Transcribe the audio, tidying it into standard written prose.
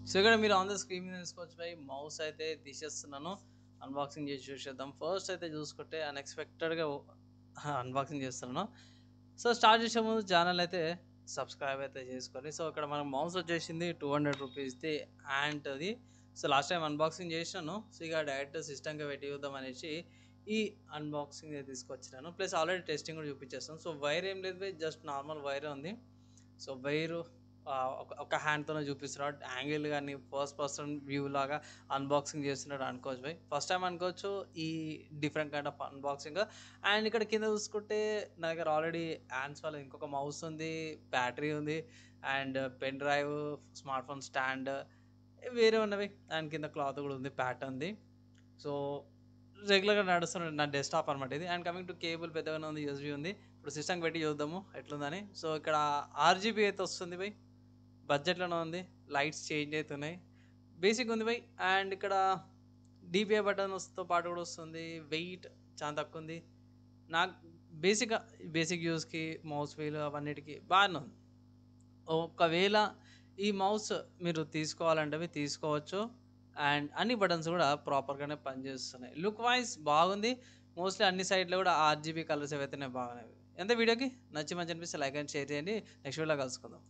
So ఇక్కడ మీరు on the screen మీద తీసుకోవచ్చు బై మౌస్ అయితే తీసేస్తున్నాను. అన్బాక్సింగ్ చేసి చూసేద్దాం. ఫస్ట్ అయితే చూసుకుంటే అన్ఎక్స్పెక్టెడ్గా అన్బాక్సింగ్ చేస్తున్నాను. సో స్టార్ట్ చేసే ముందు ఛానల్ అయితే సబ్స్క్రైబ్ అయితే చేసుకోండి. సో ఇక్కడ మనకు మౌస్ వచ్చేసింది 200 రూపీస్ది అండ్ అది. సో లాస్ట్ టైం అన్బాక్సింగ్ చేసినాను. సో ఇక డైరెక్ట్ సిస్టమ్కి పెట్టి చూద్దాం అనేసి ఈ అన్బాక్సింగ్ తీసుకొచ్చినాను. ప్లస్ ఆల్రెడీ టెస్టింగ్ కూడా చూపించేస్తాను. సో వైర్ ఏం లేదు, జస్ట్ నార్మల్ వైర్ ఉంది. సో వైరు ఒక హ్యాండ్తోనే చూపిస్తున్నాడు. యాంగిల్ కానీ ఫస్ట్ పర్సన్ వ్యూ లాగా అన్బాక్సింగ్ చేస్తున్నాడు అనుకోవచ్చు బై. ఫస్ట్ టైం అనుకోవచ్చు ఈ different kind of unboxing. And ఇక్కడ కింద చూసుకుంటే నా దగ్గర ఆల్రెడీ హ్యాండ్స్ వాళ్ళ ఇంకొక మౌస్ ఉంది, బ్యాటరీ ఉంది and pen drive, smart phone stand వేరే ఉన్నవి. అండ్ కింద క్లాత్ కూడా ఉంది, ప్యాట్ ఉంది. సో రెగ్యులర్గా నడుస్తున్న నా డెస్క్టాప్ అనమాట ఇది. అండ్ కమింగ్ టు కేబుల్ పెద్దగానే ఉంది, యూఎస్బీ ఉంది. ఇప్పుడు సిస్టమ్ పెట్టి చూద్దాము ఎట్లుందని. సో ఇక్కడ ఆర్జీబీ అయితే వస్తుంది బై, బడ్జెట్లోనే ఉంది. లైట్స్ చేంజ్ అవుతున్నాయి, బేసిక్ ఉంది బై. అండ్ ఇక్కడ డిపిఐ బటన్స్తో పాటు కూడా వస్తుంది. వెయిట్ చాలా తక్కువ ఉంది. నాకు బేసిక్ యూస్కి మౌస్ వీల్ అవన్నిటికీ బాగానే ఉంది. ఒకవేళ ఈ మౌస్ మీరు తీసుకోవాలంటే అవి తీసుకోవచ్చు. అండ్ అన్ని బటన్స్ కూడా ప్రాపర్గానే పనిచేస్తున్నాయి. లుక్ వైజ్ బాగుంది. మోస్ట్లీ అన్ని సైడ్లో కూడా ఆర్జీబీ కలర్స్ ఏవైతేనే బాగున్నాయి. ఎంత వీడియోకి నచ్చి మంచి అనిపిస్తే లైక్ అండ్ షేర్ చేయండి. నెక్స్ట్ వీడియోలో కలుసుకుందాం.